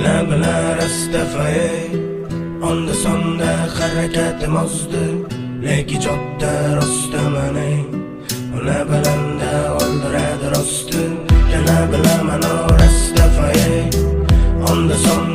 Yana bilan Rastafari onda sonda harakatim ozdi, lekin jotda rostaman. Ona bilanda o'ldiradi rosti, yana bilaman Rastafari onda sonda